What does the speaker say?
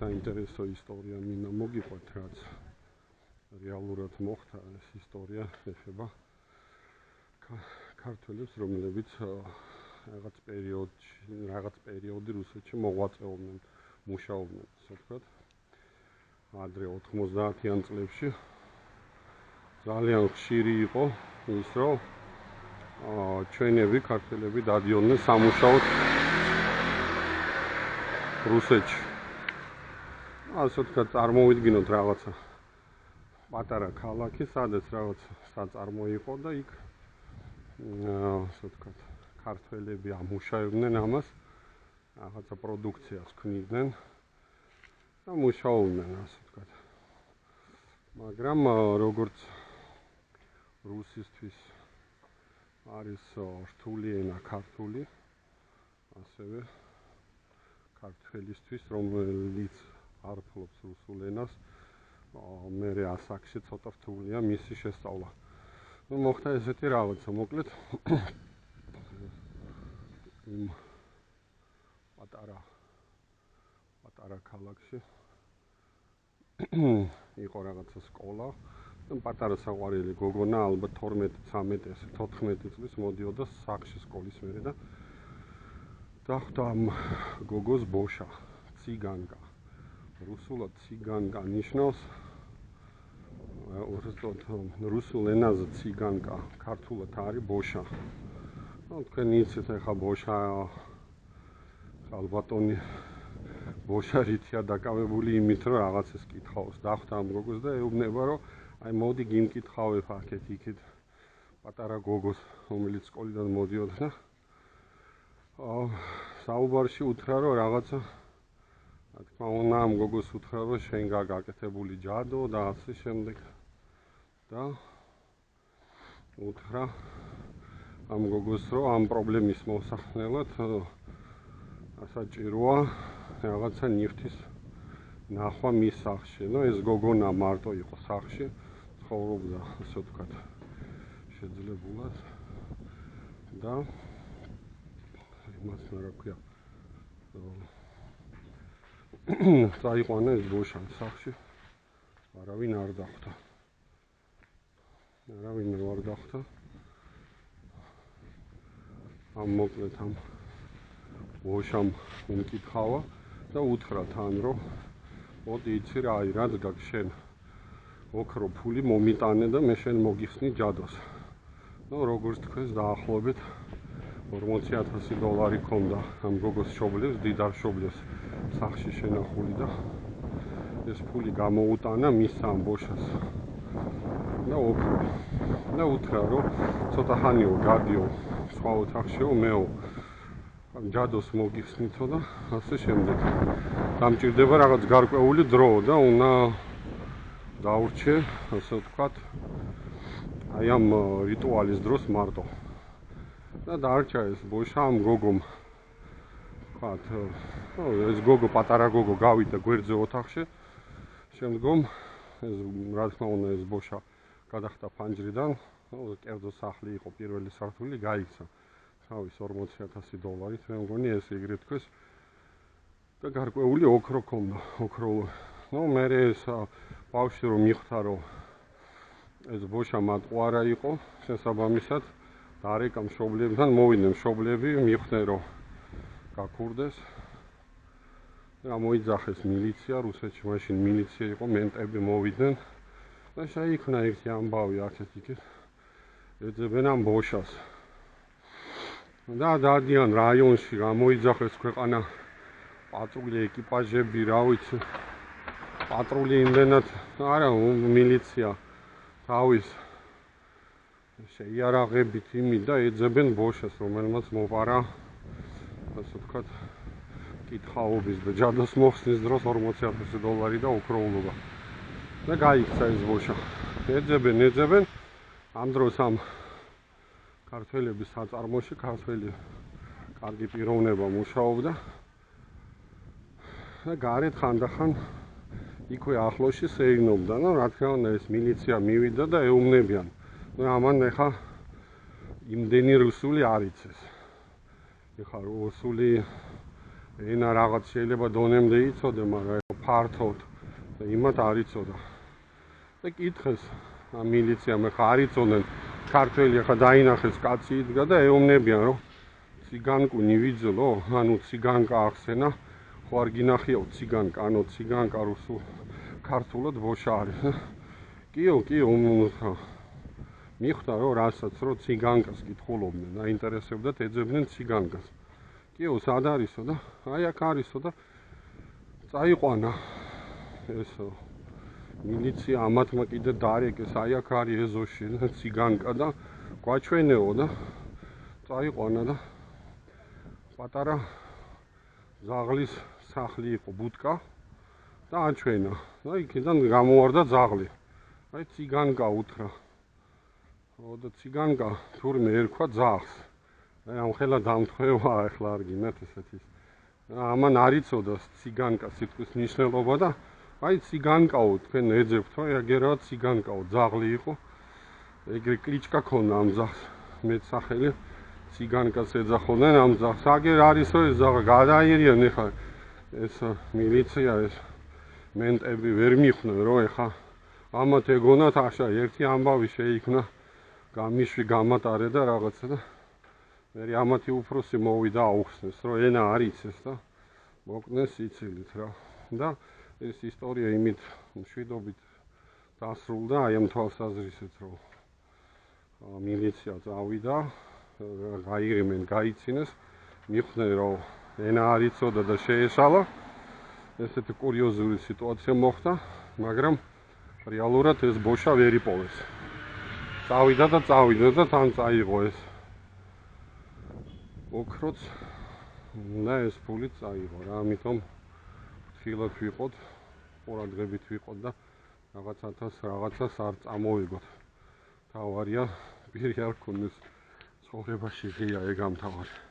საინტერესო ისტორია მინდა მოგიყვეთ, რაც რეალურად მოხდა. ეს ისტორია ეხება ქართველებს, რომლებიც რაღაც პერიოდი რუსეთში მოღვაწეობდნენ, მუშაობდნენ, ასე ვთქვათ. ადრე 90-იან წლებში ძალიან ხშირი იყო ის, რომ ჩვენები ქართველები დადიოდნენ სამუშაოდ რუსეთში. ასე ვთქვათ, წარმოვიდგინოთ რაღაცა პატარა ქალაქი, სადაც რაღაც საწარმო იყო და იქ ასე ვთქვათ, ქართველები ამუშავებდნენ ამას, რაღაცა პროდუქციას ქმნიდნენ და მუშაობდნენ, ასე ვთქვათ. მაგრამ როგორც რუსისთვის არის რთული ენა ქართული, ასევე ქართველისთვის, რომელიც არ ფლობს რუსულ ენას, მერე ასაკში ცოტა რთულია მისი შესწავლა. მოხდა ესეთი რაღაცა, მოკლედ პატარა ქალაქში იყო რაღაცა სკოლა, პატარა საყვარელი გოგონა, ალბათ 12-14 წლის მოდიოდა სახლში სკოლის მერე და დახვდა ამ გოგოს ბოშა, ციგანკა. რუსულად ციგანკა ნიშნავს რუსულ ენაზე ციგანკა, ქართულად არის ბოშა. თქვენ იცით ახლა ბოშა ალბათონი ბოშა რითია დაკავებული იმით, რომ რაღაცას კითხავს. დახვდა ამ გოგოს და ეუბნება, რომ აი მოდი გიმკითხავებ აქეთ-იქით პატარა გოგოს, რომელიც სკოლიდან მოდიოდა და საუბარში უთხრა, რომ რაღაცა რა თქმა უნდა ამ გოგოს უთხრა, რომ შენ გაკეთებული ჯადო და ასე შემდეგ და უთხრა ამ გოგოს, რომ ამ პრობლემის მოსახსნელად საჭიროა რაღაცა ნივთის ნახვა მის სახლში. ეს გოგონა მარტო იყო სახლში, ცხოვრობდა, ასე ვთქვათ, შეძლებულად და იმას რა ქვია, წაიყვანა ეს ბოშა სახლში, არავინ არ დახვდა. მოკლედ ამ ბოშამ უმკითხავა და უთხრა თან, რომ მოდი იცი რა, რაც გაქვს შენ ოქრო ფული მომიტანე და მე შენ მოგიხსნი ჯადოს. როგორც თქვენს დაახლოებით $40,000 ქონდა ამ გოგოს მშობლებს, დიდარ მშობლებს სახლში შენახული და ეს ფული გამოუტანა მის ამ ბოშას და ოქრო და უთხრა, რომ ცოტა ხანიო გადიო სხვა ოთახშიო, მეო ჯადოს მოგიხსნითო და ასე შემდეგ. დამჭირდება რაღაც გარკვეული დრო და უნდა დაურჩე, ასე ვთქვათ, აი ამ რიტუალის დროს მარტო. და დარჩა ეს ბოშა ამ გოგომ. ვთქვათ, ეს გოგო, პატარა გოგო გავიდა გვერდზე ოთახში. შემდგომ ეს რა თქმა უნდა ეს ბოშა გადახდა ფანჯრიდან, კერძო სახლი იყო პირველი სართული, გაიქცა თავის $40,000, მე მგონი ეს ეგრეთ თქვეს და გარკვეული ოქრო ქონდა, ოქროლო. მერე ეს ბავშვი რომ მიხვდა, რომ ეს ბოშა მატყუარა იყო, შესაბამისად დარეკა მშობლებთან, მოვიდნენ მშობლები, მიხვდნენ, რომ გაქურდეს. გამოიძახეს მილიცია, რუსეთში მაშინ მილიცია იყო, მენტები მოვიდნენ და შეიქმნა ერთი ამბავი აქეთ-იქით. ეძებენ ამ ბოშას. და დადიან რაიონში, გამოიძახეს ქვეყანა პატრული ეკიპაჟები, რა ვიცი, პატრული იმდენად, არა, მილიცია თავის შეიარაღებით იმით და ეძებენ ბოშას, რომელმაც მოპარა, ასე ვთქვათ, კითხაობის და ჯადოს მოხსნის დროს $40,000 და ოქროულობა. და გაიქცა ეს ბოშა. ეძებენ, ამ დროს ამ ქართველების საწარმოში ქართველი კარგი პიროვნება მუშაობდა და გარეთ ხანდახან იქვე ახლოში სეირნობდა. რა თქმა უნდა ეს მილიცია მივიდა და ეუბნებიან. ამან ეხა იმდენი რუსული არ იცეს. ეხა რუსული ენა რაღაც შეიძლება დონემდე იცოდე, მაგრამ ფართოდ იმათ არ იცოდა. და კითხეს მილიციამ ხა არ იცოდნენ ქართველი ხა დაინახეს კაცი იდგა და ეუბნებიან რომ ციგანკუნი ვიძლო, ანუ ციგანკა ახსენა, ხო არ გინახიო ციგანკა, ანუ ციგანკა რუსულ ქართულად ბოშა არის. კიო, მიხვდა რომ რასაც რომ ციგანკას კითხულობდნენ, აინტერესებდათ ეძებდნენ ციგანკას. კიო, სად არისო და აი აქ არისო და წაიყვანა ეს მილიცია ამათმა კიდე დაარეკეს, აი აქ არის ეზოში ციგანკა და გვაჩვენეო და წაიყვანა და პატარა ზაღლის სახლი იყო ბუდკა და აჩვენა და იქიდან გამოვარდა ზაღლი. აი ციგანკა უთხრა. და ციგანკა თურმე ერქვა ძაღლს. აი ამ ხელა დამთხვევა ახლა არ გინათ ესეთი. ამან არ იცოდა ციგანკა სიტყვის ნიშნულობა და აი ციგანკაო თქვენ ეძებთო, ეგერა ციგანკაო ძაღლი იყო. ეგრე კლიჩკა ქონდა ამ ძაღლს. მეც სახელი ციგანკას ეძახოდნენ ამ ძაღლს. აგერ არისო ეს ძაღლი გადაიერიან ეხლა ეს მილიცია ეს მენტები ვერ მიხვდნენ რომ ეხლა ამათ ეგონათ აშა ერთი ამბავი შეიქმნა გამიშვი გამატარე და რაღაცა და მე ამათი უფროსი მოვიდა აუხსნეს რომ ენა არ იცეს და მოკნეს სიცილით რა და ეს ისტორია იმით მშვიდობით დასრულდა აი ამ თვალსაზრისით რომ მილიცია წავიდა გაიღიმენ გაიცინეს მიხვდნენ რომ ენა არ იცოდა და შეეშალა ესეთი კურიოზული სიტუაცია მოხდა მაგრამ რეალურად ეს ბოშა ვერ იპოვეს წავიდა და თან წაიღო ეს ოქროც და ეს ფულიც წაიღო რა ამიტომ ფრთხილად ვიყოთ ყურადღებით ვიყოთ და რაღაცას არ წამოვიგოთ თავარია პირი არ გქონდეს ცხოვრებაში ღია ეგ ამთავარი